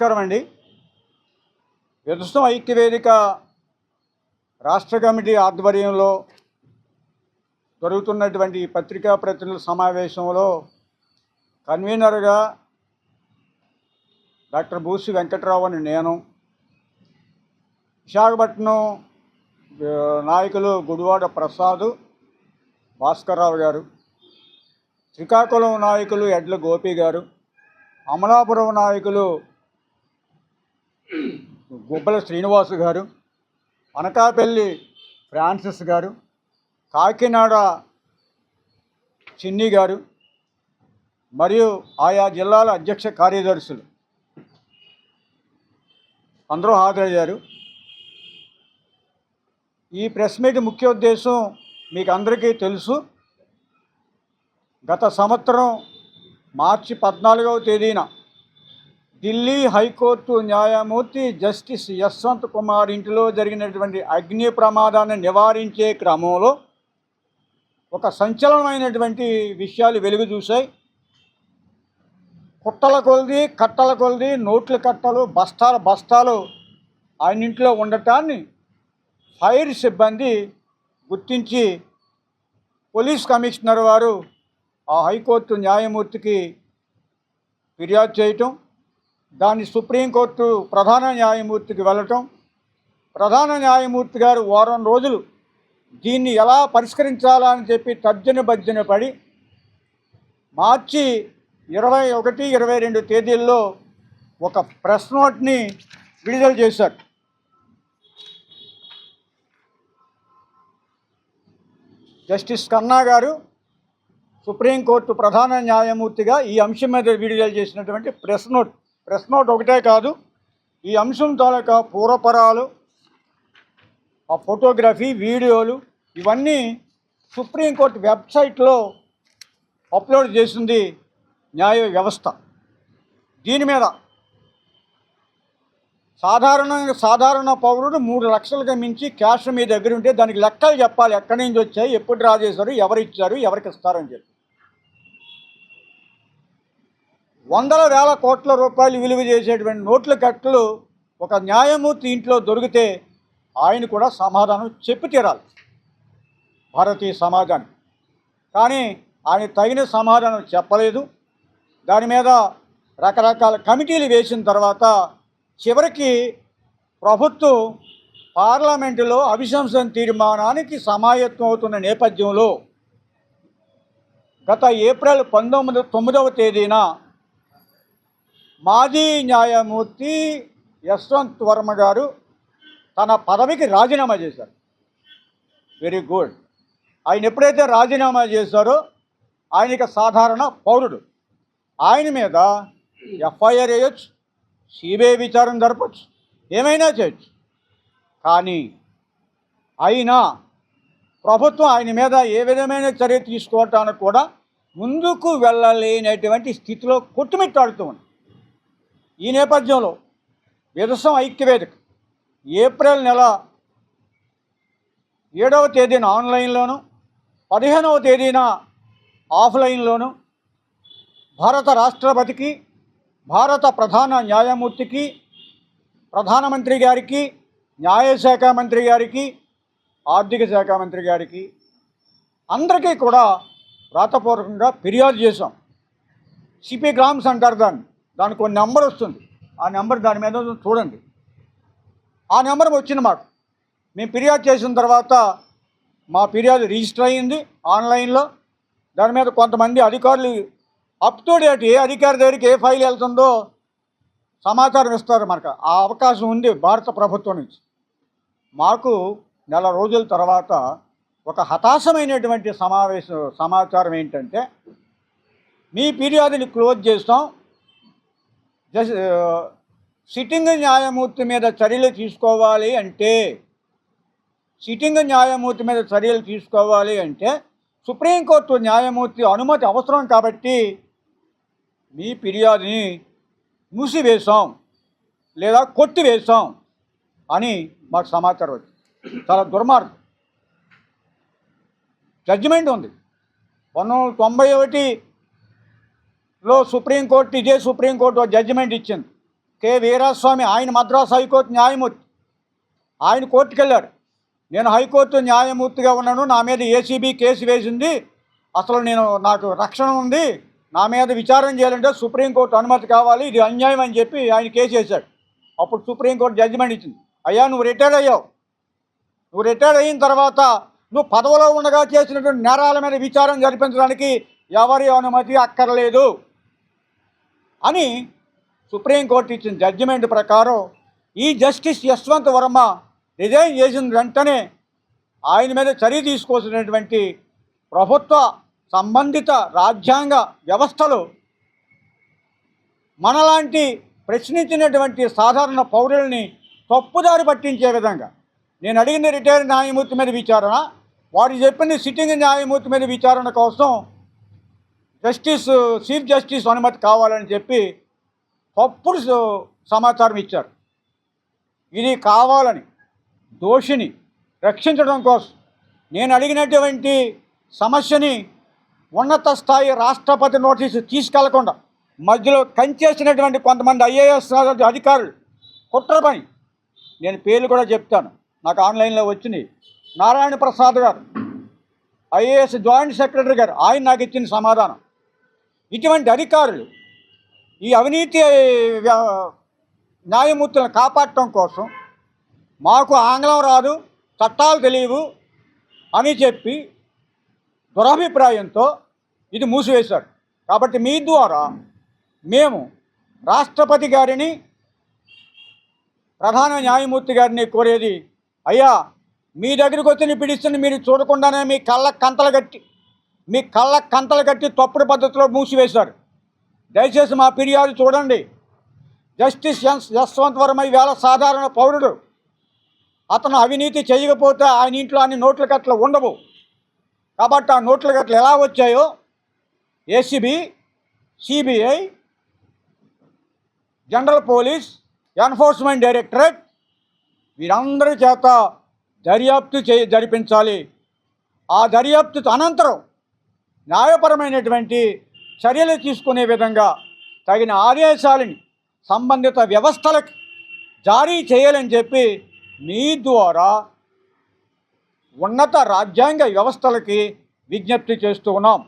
నమస్కారం అండి. విధ్వంసం ఐక్యవేదిక రాష్ట్ర కమిటీ ఆధ్వర్యంలో జరుగుతున్నటువంటి పత్రికా ప్రతినిధుల సమావేశంలో కన్వీనర్గా డాక్టర్ బూసి వెంకట్రావు అని నేను, విశాఖపట్నం నాయకులు గుడివాడ ప్రసాద్, భాస్కర్రావు గారు, శ్రీకాకుళం నాయకులు ఎడ్ల గోపి గారు, అమలాపురం నాయకులు గుబ్బల శ్రీనివాసు గారు, అనకాపల్లి ఫ్రాన్సిస్ గారు, కాకినాడ చిన్ని గారు మరియు ఆయా జిల్లాల అధ్యక్ష కార్యదర్శులు అందరూ హాజరయ్యారు. ఈ ప్రెస్ మీట్ ముఖ్య ఉద్దేశం మీకు అందరికీ తెలుసు. గత సంవత్సరం మార్చి 14వ తేదీన ఢిల్లీ హైకోర్టు న్యాయమూర్తి జస్టిస్ యశ్వంత్ కుమార్ ఇంటిలో జరిగినటువంటి అగ్ని ప్రమాదాన్ని నివారించే క్రమంలో ఒక సంచలనమైనటువంటి విషయాలు వెలుగు చూశాయి. కుట్టల కొలది, కట్టల కొలది, నోట్ల కట్టలు, బస్తాలు ఆయన ఇంట్లో ఉండటాన్ని ఫైర్ సిబ్బంది గుర్తించి పోలీస్ కమిషనర్ వారు ఆ హైకోర్టు న్యాయమూర్తికి ఫిర్యాదు చేయటం, దాన్ని సుప్రీంకోర్టు ప్రధాన న్యాయమూర్తికి వెళ్ళటం, ప్రధాన న్యాయమూర్తి గారు వారం రోజులు దీన్ని ఎలా పరిష్కరించాలా అని చెప్పి తర్జన పడి మార్చి 21, 22 తేదీల్లో ఒక ప్రెస్ నోట్ని విడుదల చేశారు. జస్టిస్ ఖన్నా గారు సుప్రీంకోర్టు ప్రధాన న్యాయమూర్తిగా ఈ అంశం మీద విడుదల చేసినటువంటి ప్రెస్ నోట్ ఒకటే కాదు, ఈ అంశం తాలూకా పూర్వపరాలు, ఆ ఫోటోగ్రఫీ, వీడియోలు ఇవన్నీ సుప్రీంకోర్టు వెబ్సైట్లో అప్లోడ్ చేసింది న్యాయ వ్యవస్థ. దీని మీద సాధారణ పౌరుడు 3 లక్షలకు మించి క్యాష్ మీ దగ్గర ఉంటే దానికి లెక్కలు చెప్పాలి, ఎక్కడి నుంచి వచ్చాయి, ఎప్పుడు డ్రా చేశారు, ఎవరు ఇచ్చారు, ఎవరికి ఇస్తారని చెప్పి. వందల వేల కోట్ల రూపాయలు విలువ చేసేటువంటి నోట్ల కట్టలు ఒక న్యాయమూర్తి ఇంట్లో దొరికితే ఆయన కూడా సమాధానం చెప్పి తీరాలి భారతీయ సమాజానికి. కానీ ఆయన తగిన సమాధానం చెప్పలేదు. దాని మీద రకరకాల కమిటీలు వేసిన తర్వాత చివరికి ప్రభుత్వం పార్లమెంటులో అభిశంసన తీర్మానానికి సమాయత్తం అవుతున్న నేపథ్యంలో గత ఏప్రిల్ 9వ తేదీన మాజీ న్యాయమూర్తి యశ్వంత్ వర్మ గారు తన పదవికి రాజీనామా చేశారు. Very good. ఆయన ఎప్పుడైతే రాజీనామా చేశారో ఆయనకి సాధారణ పౌరుడు, ఆయన మీద ఎఫ్ఐఆర్ వేయచ్చు, సిబిఐ విచారణ జరపచ్చు, ఏమైనా చేయొచ్చు. కానీ అయినా ప్రభుత్వం ఆయన మీద ఏ విధమైన చర్య తీసుకోవటానికి కూడా ముందుకు వెళ్ళలేనటువంటి స్థితిలో కొట్టుమిట్టాడుతూ ఉంది. ఈ నేపథ్యంలో విధ్వంసం ఐక్యవేదిక ఏప్రిల్ నెల 7వ తేదీన ఆన్లైన్లోను, 15వ తేదీన ఆఫ్లైన్లోను భారత రాష్ట్రపతికి, భారత ప్రధాన న్యాయమూర్తికి, ప్రధానమంత్రి గారికి, న్యాయశాఖ మంత్రి గారికి, ఆర్థిక శాఖ మంత్రి గారికి అందరికీ కూడా వ్రాతపూర్వకంగా ఫిర్యాదు చేశాం. సిపి గ్రామ్స్ అంటారు దానికి ఒక నెంబర్ వస్తుంది. ఆ నెంబర్ దాని మీద చూడండి. ఆ నెంబర్ వచ్చింది మాకు. మేము ఫిర్యాదు చేసిన తర్వాత మా ఫిర్యాదు రిజిస్టర్ అయ్యింది ఆన్లైన్లో. దాని మీద కొంతమంది అధికారులు అప్ టు డేట్ ఏ అధికారి దగ్గరికి ఏ ఫైల్ వెళ్తుందో సమాచారం ఇస్తారు. మనకు ఆ అవకాశం ఉంది భారత ప్రభుత్వం నుంచి. మాకు నెల రోజుల తర్వాత ఒక హతాశమైనటువంటి సమాచారం ఏంటంటే, మీ ఫిర్యాదుని క్లోజ్ చేస్తాం, సిట్టింగ్ న్యాయమూర్తి మీద చర్యలు తీసుకోవాలి అంటే సుప్రీంకోర్టు న్యాయమూర్తి అనుమతి అవసరం కాబట్టి మీ ఫిర్యాదుని మూసివేశాం లేదా కొట్టివేశాం అని మాకు సమాచారం వచ్చింది. చాలా దుర్మార్గం. జడ్జిమెంట్ ఉంది 1991లో సుప్రీంకోర్టు, ఇదే సుప్రీంకోర్టు జడ్జిమెంట్ ఇచ్చింది. వీరాస్వామి, ఆయన మద్రాసు హైకోర్టు న్యాయమూర్తి. ఆయన కోర్టుకు వెళ్ళారు. నేను హైకోర్టు న్యాయమూర్తిగా ఉన్నాను, నా మీద ఏసీబీ కేసు వేసింది, అసలు నాకు రక్షణ ఉంది, నా మీద విచారణ చేయాలంటే సుప్రీంకోర్టు అనుమతి కావాలి, ఇది అన్యాయం అని చెప్పి ఆయన కేసు వేశాడు. అప్పుడు సుప్రీంకోర్టు జడ్జిమెంట్ ఇచ్చింది, అయ్యా నువ్వు రిటైర్ అయ్యావు, నువ్వు రిటైర్ అయిన తర్వాత నువ్వు పదవిలో ఉండగా చేసినటువంటి నేరాల మీద విచారణ జరిపించడానికి ఎవరి అనుమతి అక్కర్లేదు అని సుప్రీంకోర్టు ఇచ్చిన జడ్జిమెంట్ ప్రకారం ఈ జస్టిస్ యశ్వంత్ వర్మ రిజైన్ చేసిన వెంటనే ఆయన మీద చర్య తీసుకోవాల్సినటువంటి ప్రభుత్వ సంబంధిత రాజ్యాంగ వ్యవస్థలు మనలాంటి ప్రశ్నించినటువంటి సాధారణ పౌరుల్ని తప్పుదారి పట్టించే విధంగా, నేను అడిగిన రిటైర్డ్ న్యాయమూర్తి మీద విచారణ, వారు చెప్పిన సిట్టింగ్ న్యాయమూర్తి మీద విచారణ కోసం చీఫ్ జస్టిస్ అనుమతి కావాలని చెప్పి తప్పుడు సమాచారం ఇచ్చారు. ఇది కావాలని దోషిని రక్షించడం కోసం నేను అడిగినటువంటి సమస్యని ఉన్నత స్థాయి రాష్ట్రపతి నోటీసు తీసుకెళ్లకుండా మధ్యలో కంచేసినటువంటి కొంతమంది ఐఏఎస్ అధికారులు కుట్ర పని, నేను పేర్లు కూడా చెప్తాను, నాకు ఆన్లైన్లో వచ్చినాయి. నారాయణ ప్రసాద్ గారు, ఐఏఎస్ జాయింట్ సెక్రటరీ గారు, ఆయన నాకు ఇచ్చిన సమాధానం. ఇటువంటి అధికారులు ఈ అవినీతి న్యాయమూర్తులను కాపాడటం కోసం మాకు ఆంగ్లం రాదు, చట్టాలు తెలియవు అని చెప్పి దురభిప్రాయంతో ఇది మూసివేశారు. కాబట్టి మీ ద్వారా మేము రాష్ట్రపతి గారిని, ప్రధాన న్యాయమూర్తి గారిని కోరేది, అయ్యా మీ దగ్గరికి వచ్చి పిడిస్తున్న మీరు చూడకుండానే మీ కళ్ళకు కంతలు కట్టి తప్పుడు పద్ధతిలో మూసివేశారు. దయచేసి మా ఫిర్యాదు చూడండి. జస్టిస్ యశ్వంత్ వర్మ ఈవేళ సాధారణ పౌరుడు. అతను అవినీతి చేయకపోతే ఆయన ఇంట్లో అన్ని నోట్ల కట్టలు ఉండవు. కాబట్టి ఆ నోట్ల కట్టలు ఎలా వచ్చాయో ACB, CBI, general police, enforcement directorate వీరందరి చేత దర్యాప్తు జరిపించాలి. ఆ దర్యాప్తు అనంతరం న్యాయపరమైనటువంటి చర్యలు తీసుకునే విధంగా తగిన ఆదేశాలని సంబంధిత వ్యవస్థలకు జారీ చేయాలని చెప్పి మీ ద్వారా ఉన్నత రాజ్యాంగ వ్యవస్థలకి విజ్ఞప్తి చేస్తూ ఉన్నాం.